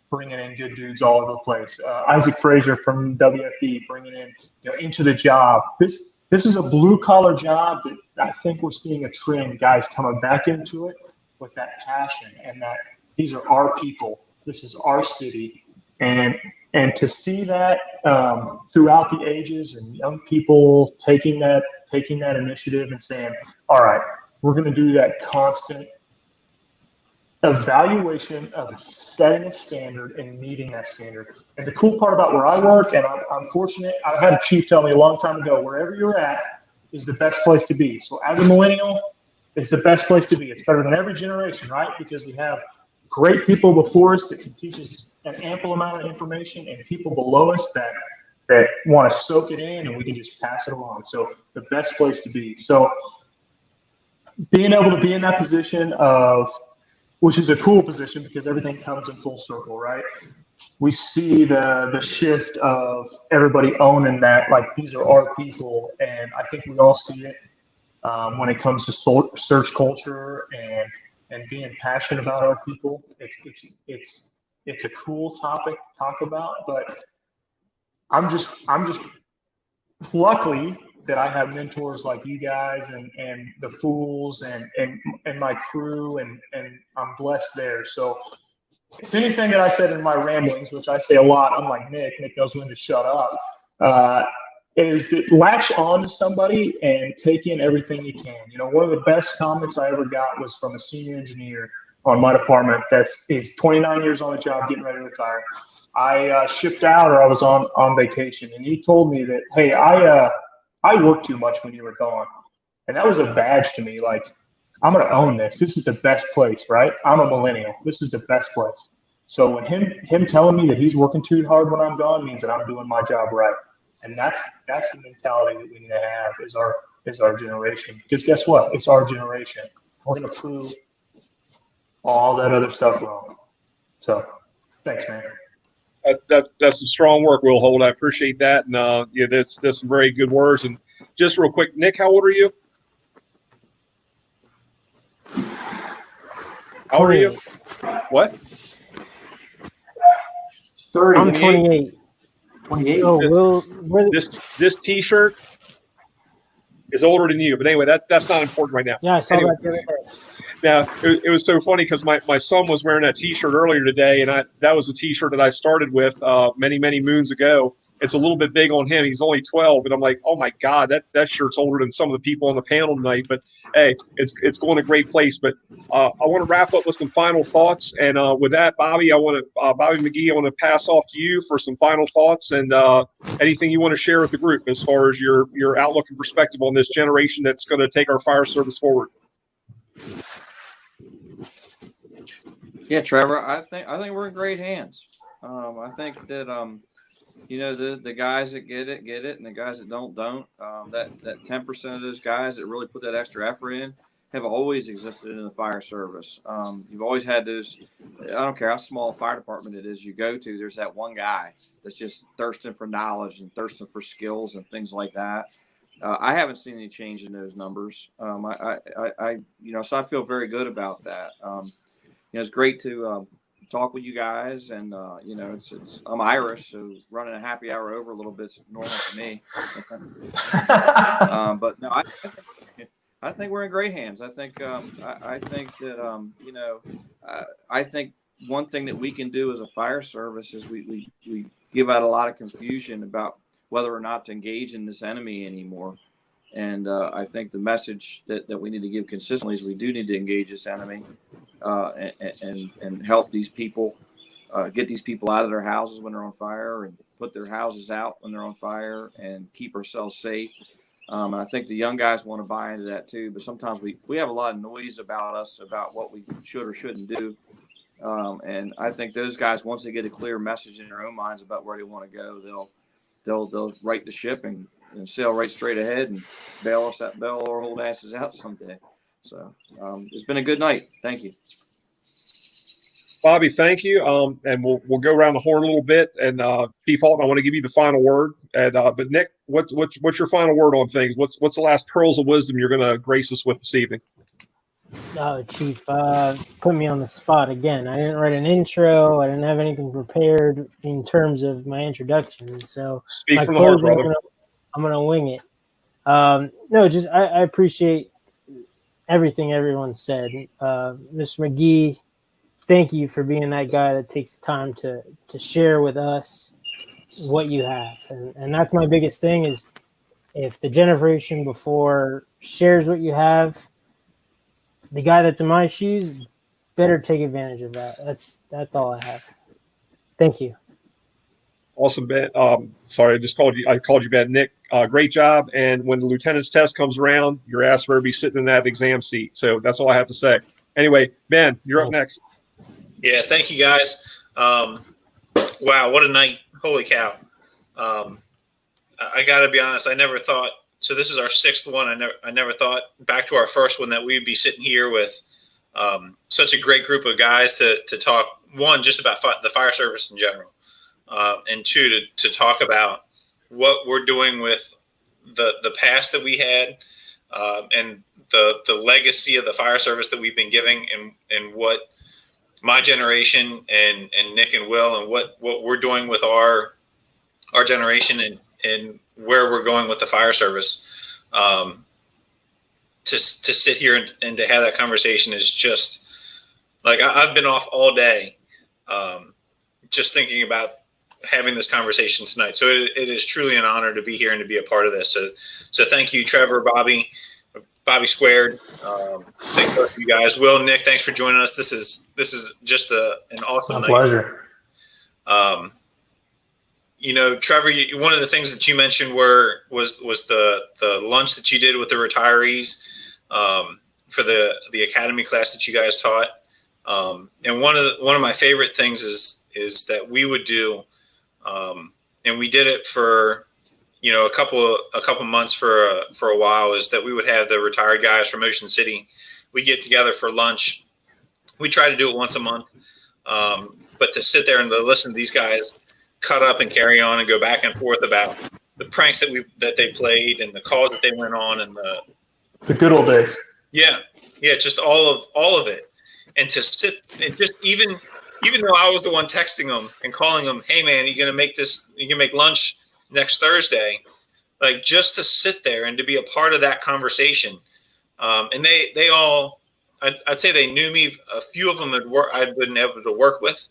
bringing in good dudes all over the place. Isaac Frazier from WFE bringing in into the job. This is a blue collar job that I think we're seeing a trend. Guys coming back into it with that passion, and that these are our people. This is our city, and to see that throughout the ages, and young people taking that initiative and saying, all right, we're going to do that constant evaluation of setting a standard and meeting that standard. And the cool part about where I work, and I'm fortunate, I had a chief tell me a long time ago, wherever you're at is the best place to be. So as a millennial, it's the best place to be. It's better than every generation, right? Because we have great people before us that can teach us an ample amount of information, and people below us that want to soak it in, and we can just pass it along. So the best place to be. So being able to be in that position which is a cool position because everything comes in full circle, right? We see the shift of everybody owning that, like these are our people, and I think we all see it when it comes to search culture and being passionate about our people. It's a cool topic to talk about, but I'm just luckily that I have mentors like you guys and the Fools and my crew, and I'm blessed there. So if anything that I said in my ramblings, which I say a lot, unlike Nick knows when to shut up, is that latch on to somebody and take in everything you can. One of the best comments I ever got was from a senior engineer on my department is 29 years on the job, getting ready to retire. I shipped out, or I was on vacation, and he told me that, hey, I worked too much when you were gone. And that was a badge to me. Like, I'm going to own this. This is the best place, right? I'm a millennial. This is the best place. So when him telling me that he's working too hard when I'm gone means that I'm doing my job right. And that's the mentality that we need to have is our generation. Because guess what? It's our generation. We're going to prove all that other stuff wrong. So thanks, man. That's some strong work, Will Holt. I appreciate that, and that's some very good words. And just real quick, Nick, how old are you? How old are you? What? 30. I'm 28. 28. Oh, This T-shirt is older than you, but anyway, that's not important right now. Yeah, I saw anyway. that the other day. Now, it was so funny because my son was wearing that T-shirt earlier today, and that was a T-shirt that I started with many, many moons ago. It's a little bit big on him. He's only 12, but I'm like, oh my God, that shirt's older than some of the people on the panel tonight. But hey, it's going a great place. But I want to wrap up with some final thoughts, and with that, Bobby McGee, I want to pass off to you for some final thoughts and anything you want to share with the group as far as your outlook and perspective on this generation that's going to take our fire service forward. Yeah, Trevor, I think we're in great hands. I think that the guys that get it, and the guys that don't. That 10% of those guys that really put that extra effort in have always existed in the fire service. You've always had those. I don't care how small a fire department it is you go to. There's that one guy that's just thirsting for knowledge and thirsting for skills and things like that. I haven't seen any change in those numbers. So I feel very good about that. It's great to talk with you guys, and I'm Irish, so running a happy hour over a little bit's normal for me. But no, I think we're in great hands. I think I think one thing that we can do as a fire service is we give out a lot of confusion about whether or not to engage in this enemy anymore. And I think the message that we need to give consistently is we do need to engage this enemy and help these people, get these people out of their houses when they're on fire, and put their houses out when they're on fire, and keep ourselves safe. And I think the young guys want to buy into that too, but sometimes we have a lot of noise about us, about what we should or shouldn't do. And I think those guys, once they get a clear message in their own minds about where they want to go, they'll right the ship and sail right straight ahead and bail our old asses out someday. So it's been a good night. Thank you, Bobby. Thank you. And we'll go around the horn a little bit. And Chief Halton, I want to give you the final word. And but Nick, what's your final word on things? What's the last pearls of wisdom you're going to grace us with this evening? Oh, Chief, put me on the spot again. I didn't write an intro. I didn't have anything prepared in terms of my introduction. So Speak from the heart, brother. I'm gonna wing it. No, just I appreciate everything everyone said. Mr. McGee, thank you for being that guy that takes the time to share with us what you have. And that's my biggest thing is if the generation before shares what you have, the guy that's in my shoes better take advantage of that. That's all I have. Thank you. Awesome, Ben. Sorry, I called you Ben. Nick, great job. And when the lieutenant's test comes around, your ass better be sitting in that exam seat. So that's all I have to say. Anyway, Ben, you're up next. Yeah, thank you guys. Wow, what a night. Holy cow. I got to be honest, I never thought, so this is our sixth one. I never thought back to our first one that we'd be sitting here with such a great group of guys to talk, one, just about the fire service in general. And two, to talk about what we're doing with the past that we had and the legacy of the fire service that we've been giving, and what my generation and Nick and Will and what we're doing with our generation and where we're going with the fire service. To sit here and to have that conversation is just like I've been off all day just thinking about having this conversation tonight. So it is truly an honor to be here and to be a part of this. So thank you, Trevor, Bobby Squared. Thank both of you guys. Will, Nick, thanks for joining us. This is just an awesome night. Pleasure. Trevor, one of the things that you mentioned was the lunch that you did with the retirees for the academy class that you guys taught. And one of my favorite things is that we would do, and we did it for a couple months for a while, is that we would have the retired guys from Ocean City. We get together for lunch. We try to do it once a month, but to sit there and to listen to these guys cut up and carry on and go back and forth about the pranks that they played and the calls that they went on and the good old days. Yeah, just all of it, and to sit and just even though I was the one texting them and calling them, hey man, you gonna make lunch next Thursday, like just to sit there and to be a part of that conversation. And they all, I'd say they knew me. A few of them I'd been able to work with.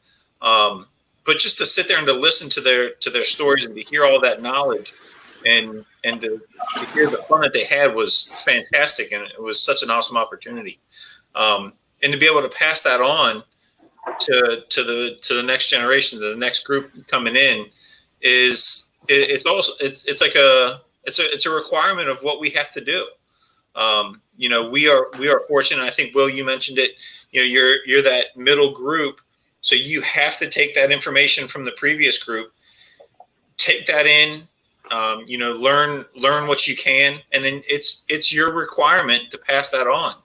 But just to sit there and to listen to their stories and to hear all that knowledge and to hear the fun that they had was fantastic, and it was such an awesome opportunity. And to be able to pass that on to the next generation, to the next group coming in, it's a requirement of what we have to do. We are fortunate. I think, Will, you mentioned it. You're that middle group. So you have to take that information from the previous group, take that in, learn what you can, and then it's your requirement to pass that on.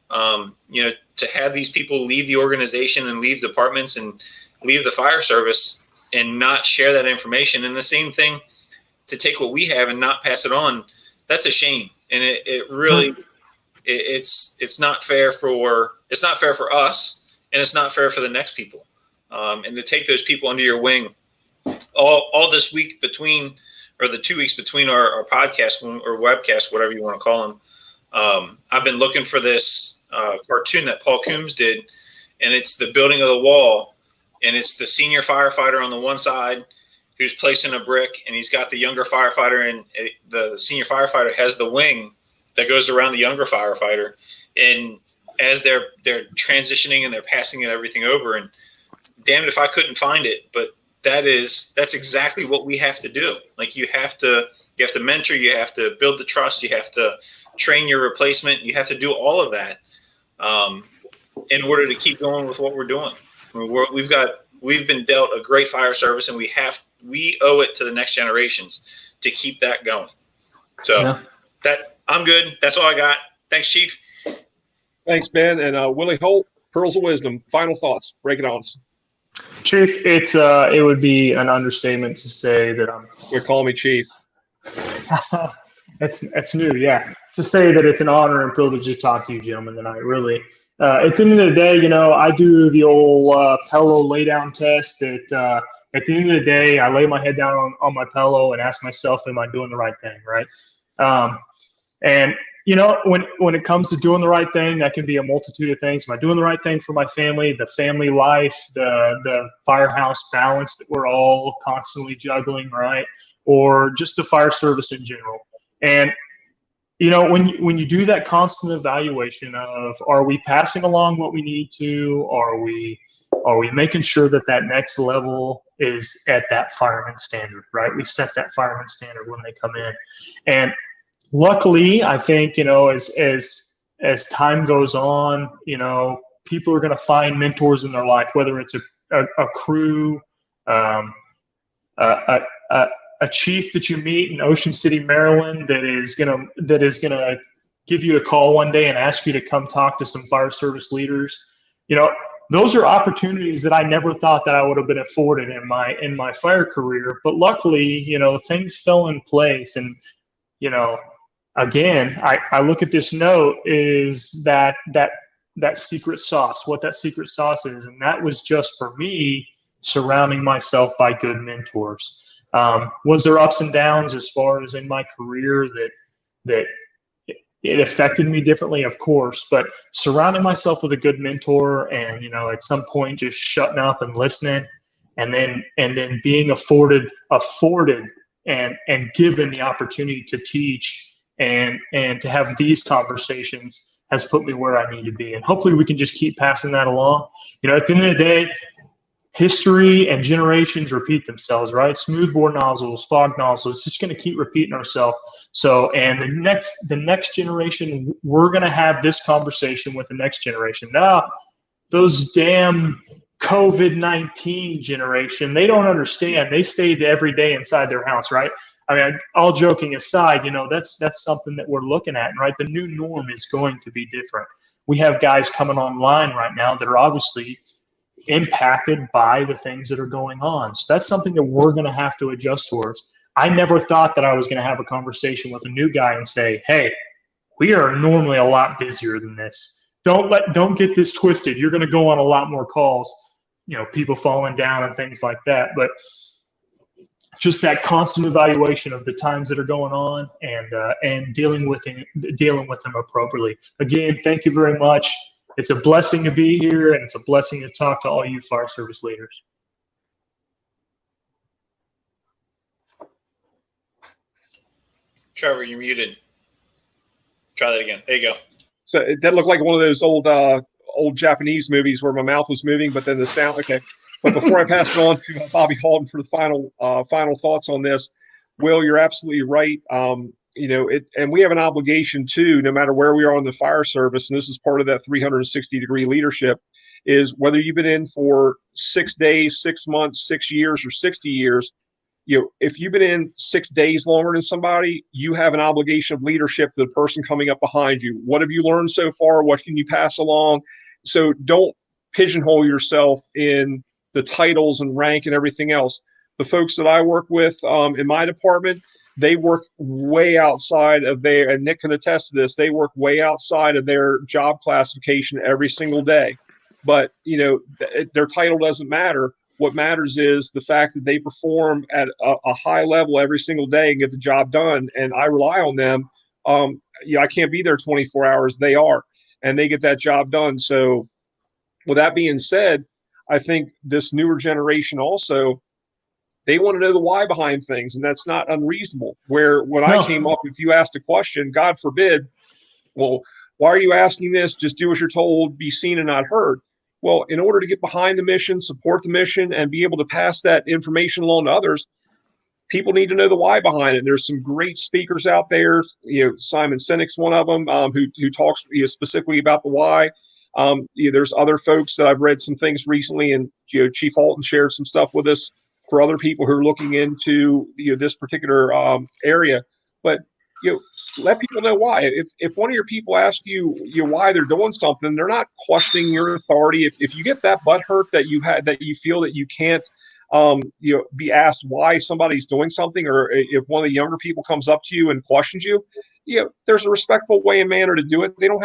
To have these people leave the organization and leave departments and leave the fire service and not share that information. And the same thing, to take what we have and not pass it on, that's a shame. And it really, it's not fair for us, and it's not fair for the next people. And to take those people under your wing all this week or the 2 weeks between our podcast or webcast, whatever you want to call them. I've been looking for this cartoon that Paul Coombs did, and it's the building of the wall, and it's the senior firefighter on the one side who's placing a brick, and he's got the younger firefighter, and the senior firefighter has the wing that goes around the younger firefighter. And as they're transitioning and they're passing everything over, and damn it if I couldn't find it, but that's exactly what we have to do. Like you have to mentor, you have to build the trust, you have to train your replacement, you have to do all of that in order to keep going with what we're doing. I mean, we've been dealt a great fire service, and we owe it to the next generations to keep that going. So that I'm good. That's all I got. Thanks, Chief. Thanks, Ben. And Willie Holt, Pearls of Wisdom. Final thoughts. Break it on us. Chief, it would be an understatement to say that You're calling me Chief. That's new, yeah. To say that it's an honor and privilege to talk to you, gentlemen, tonight. Really, at the end of the day, I do the old pillow lay down test. That at the end of the day, I lay my head down on my pillow and ask myself, am I doing the right thing, right? And when it comes to doing the right thing, that can be a multitude of things. Am I doing the right thing for my family, the family life, the firehouse balance that we're all constantly juggling, right? Or just the fire service in general. And when you do that constant evaluation of, are we passing along what we need to? Are we making sure that next level is at that fireman standard, right? We set that fireman standard when they come in. And luckily, I think, as time goes on, people are going to find mentors in their life, whether it's a crew, a chief that you meet in Ocean City, Maryland, that is gonna give you a call one day and ask you to come talk to some fire service leaders. Those are opportunities that I never thought that I would have been afforded in my fire career. But luckily, things fell in place. And again, I look at this note is that secret sauce, what that secret sauce is, and that was just for me surrounding myself by good mentors. Was there ups and downs as far as in my career that it affected me differently? Of course, but surrounding myself with a good mentor, and at some point just shutting up and listening, and then being afforded and given the opportunity to teach and to have these conversations has put me where I need to be. And hopefully we can just keep passing that along. At the end of the day, history and generations repeat themselves, right? Smoothbore nozzles, fog nozzles, just going to keep repeating ourselves. So, and the next generation, we're going to have this conversation with the next generation. Now, those damn COVID-19 generation, they don't understand. They stayed every day inside their house, right? I mean, all joking aside, that's something that we're looking at, right? The new norm is going to be different. We have guys coming online right now that are obviously impacted by the things that are going on. So that's something that we're going to have to adjust towards. I never thought that I was going to have a conversation with a new guy and say, hey, we are normally a lot busier than this. Don't get this twisted. You're going to go on a lot more calls, people falling down and things like that. But just that constant evaluation of the times that are going on and dealing with them appropriately. Again, thank you very much. It's a blessing to be here, and it's a blessing to talk to all you fire service leaders. Trevor, you're muted. Try that again. There you go. So that looked like one of those old Japanese movies where my mouth was moving, but then the sound. Okay. But before I pass it on to Bobby Halton for the final thoughts on this, Will, you're absolutely right. And we have an obligation too, no matter where we are in the fire service, and this is part of that 360-degree leadership, is whether you've been in for 6 days, 6 months, 6 years, or 60 years, if you've been in 6 days longer than somebody, you have an obligation of leadership to the person coming up behind you. What have you learned so far? What can you pass along? So don't pigeonhole yourself in the titles and rank and everything else. The folks that I work with in my department, they work way outside of their, and Nick can attest to this, they work way outside of their job classification every single day. But, their title doesn't matter. What matters is the fact that they perform at a high level every single day and get the job done. And I rely on them. I can't be there 24 hours. They are, and they get that job done. So with that being said, I think this newer generation also, they want to know the why behind things, and that's not unreasonable. Where when I came up, if you asked a question, God forbid, well, why are you asking this? Just do as you're told, be seen and not heard. Well, in order to get behind the mission, support the mission, and be able to pass that information along to others, people need to know the why behind it. There's some great speakers out there. Simon Sinek's one of them, who talks specifically about the why. There's other folks that I've read some things recently, and Chief Halton shared some stuff with us for other people who are looking into this particular area. But let people know why. If one of your people asks you why they're doing something, they're not questioning your authority. If you get that butt hurt that you feel that you can't be asked why somebody's doing something, or if one of the younger people comes up to you and questions you, there's a respectful way and manner to do it. They don't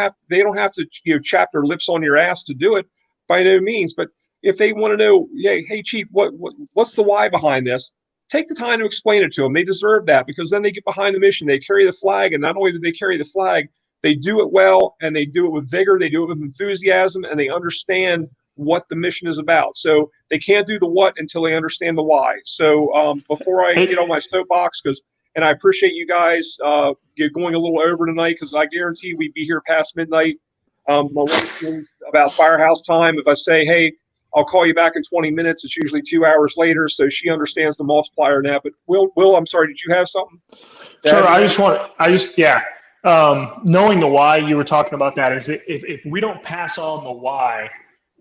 have to chap their lips on your ass to do it, by no means. But if they want to know, hey Chief, what's the why behind this? Take the time to explain it to them. They deserve that, because then they get behind the mission. They carry the flag, and not only do they carry the flag, they do it well, and they do it with vigor. They do it with enthusiasm, and they understand what the mission is about. So they can't do the what until they understand the why. So before I get on my soapbox, and I appreciate you guys going a little over tonight, because I guarantee we'd be here past midnight. My wife knows about firehouse time. If I say, hey, I'll call you back in 20 minutes, it's usually 2 hours later, so she understands the multiplier now. But Will, I'm sorry, did you have something? Sure. Knowing the why, you were talking about that, is if we don't pass on the why,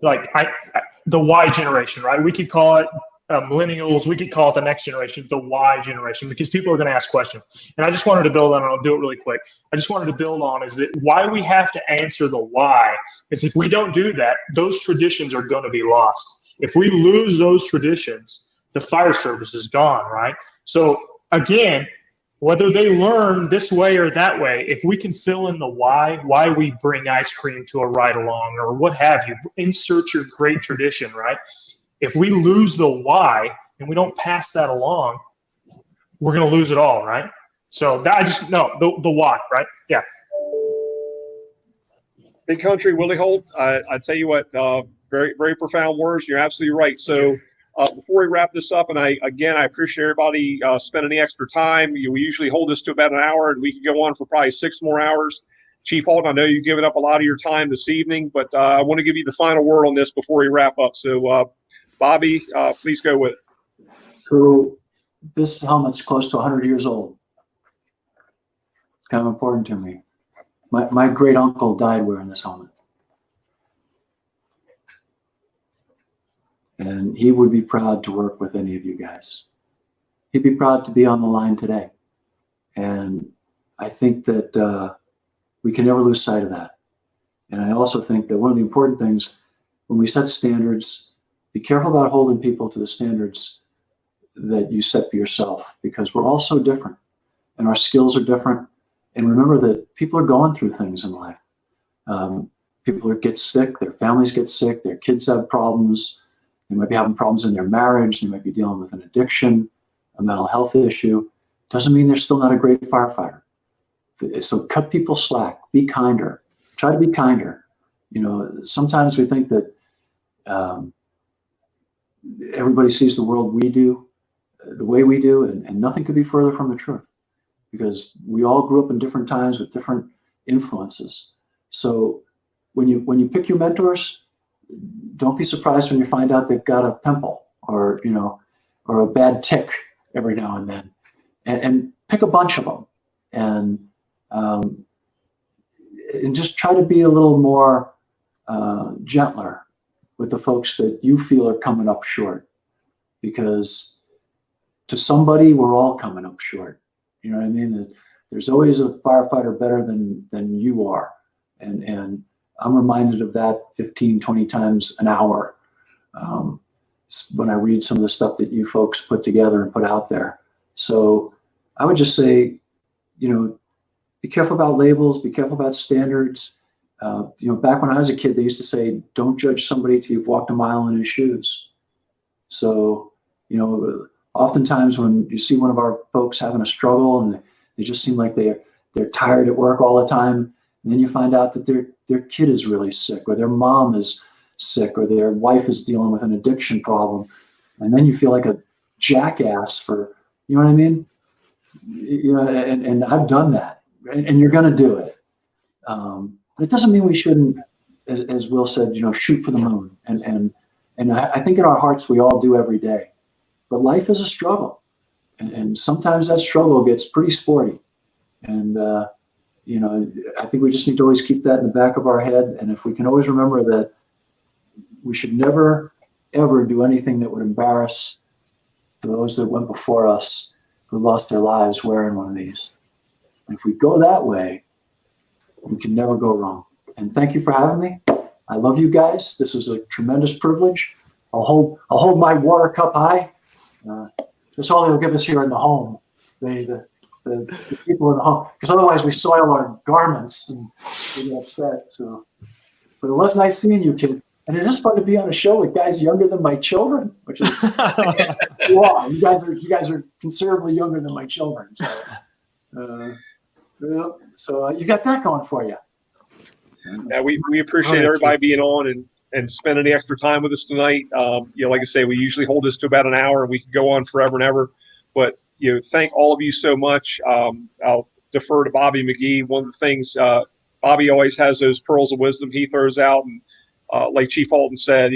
the why generation, right? We could call it millennials, we could call it the next generation, the why generation, because people are going to ask questions. And I just wanted to build on, and I'll do it really quick. I just wanted to build on is that why we have to answer the why is if we don't do that, those traditions are going to be lost. If we lose those traditions, the fire service is gone, right? So again, whether they learn this way or that way, if we can fill in the why we bring ice cream to a ride along or what have you, insert your great tradition, right? If we lose the why and we don't pass that along, we're going to lose it all, right? So the why, right? Yeah. Big country, Willie Holt. I tell you what, very, very profound words. You're absolutely right. So before we wrap this up, and I appreciate everybody spending the extra time. We usually hold this to about an hour, and we could go on for probably 6 more hours. Chief Halton, I know you've given up a lot of your time this evening, but I want to give you the final word on this before we wrap up. So, Bobby, please go with it. So this helmet's close to 100 years old. Kind of important to me. My great uncle died wearing this helmet. And he would be proud to work with any of you guys. He'd be proud to be on the line today. And I think that we can never lose sight of that. And I also think that one of the important things when we set standards, be careful about holding people to the standards that you set for yourself, because we're all so different and our skills are different. And remember that people are going through things in life. People get sick, their families get sick, their kids have problems. They might be having problems in their marriage. They might be dealing with an addiction, a mental health issue. Doesn't mean they're still not a great firefighter. So cut people slack, be kinder, try to be kinder. Sometimes we think that everybody sees the world we do, the way we do, and nothing could be further from the truth, because we all grew up in different times with different influences. So when you pick your mentors, don't be surprised when you find out they've got a pimple or a bad tick every now and then, and pick a bunch of them and just try to be a little more gentler with the folks that you feel are coming up short, because to somebody, we're all coming up short. You know what I mean? There's always a firefighter better than you are. And I'm reminded of that 15, 20 times an hour when I read some of the stuff that you folks put together and put out there. So I would just say, be careful about labels, be careful about standards. Back when I was a kid, they used to say, don't judge somebody till you've walked a mile in his shoes. So, oftentimes when you see one of our folks having a struggle and they just seem like they're tired at work all the time, and then you find out that their kid is really sick, or their mom is sick, or their wife is dealing with an addiction problem, and then you feel like a jackass for, you know what I mean? And I've done that, and you're going to do it. But it doesn't mean we shouldn't, as Will said, shoot for the moon. And I think in our hearts we all do every day. But life is a struggle, and sometimes that struggle gets pretty sporty. And I think we just need to always keep that in the back of our head. And if we can always remember that we should never, ever do anything that would embarrass those that went before us who lost their lives wearing one of these. And if we go that way, we can never go wrong. And thank you for having me. I love you guys. This was a tremendous privilege. I'll hold my water cup high. That's all they'll give us here in the home. The people in the home, because otherwise we soil our garments and we get upset. So, but it was nice seeing you, kid. And it is fun to be on a show with guys younger than my children, which is wow. You guys are considerably younger than my children. So you got that going for you. Yeah, we appreciate everybody being on and spending the extra time with us tonight. Like I say, we usually hold this to about an hour, and we could go on forever and ever. But thank all of you so much. I'll defer to Bobby McGee. One of the things Bobby always has those pearls of wisdom he throws out, and like Chief Halton said,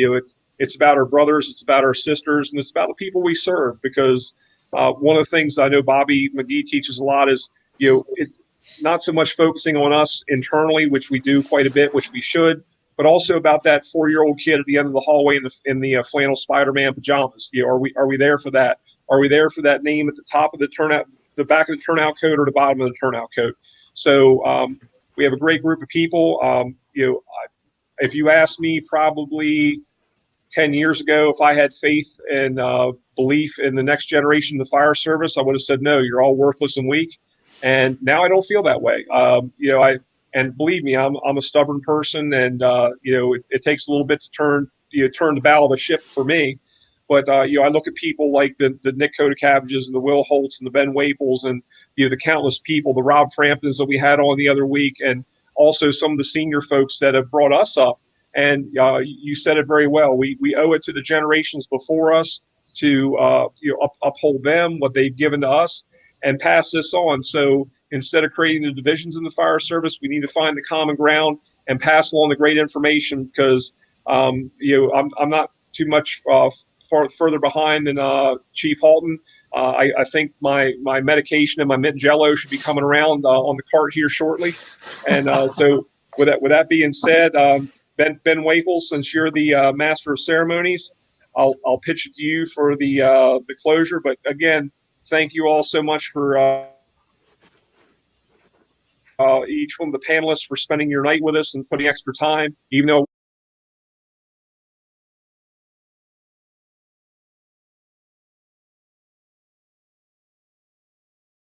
it's about our brothers, it's about our sisters, and it's about the people we serve. Because one of the things I know Bobby McGee teaches a lot is it's not so much focusing on us internally, which we do quite a bit, which we should, but also about that 4-year-old kid at the end of the hallway in the flannel Spider-Man pajamas. Are we there for that? Are we there for that name at the top of the turnout, the back of the turnout coat, or the bottom of the turnout coat? So we have a great group of people. If you asked me probably 10 years ago if I had faith and belief in the next generation of the fire service, I would have said, no, you're all worthless and weak. And now I don't feel that way. And believe me, I'm a stubborn person, and it takes a little bit to turn the bow of the ship for me. But I look at people like the Nick Kodacabbages and the Will Holtz and the Ben Waples and the countless people, the Rob Framptons that we had on the other week, and also some of the senior folks that have brought us up. And you said it very well. We owe it to the generations before us to uphold them, what they've given to us, and pass this on. So instead of creating the divisions in the fire service, we need to find the common ground and pass along the great information. Because I'm not too much further behind than Chief Halton. I think my medication and my mint jello should be coming around on the cart here shortly. And so with that being said, Ben Waples, since you're the master of ceremonies, I'll pitch it to you for the closure. But again, thank you all so much for each one of the panelists for spending your night with us and putting extra time, even though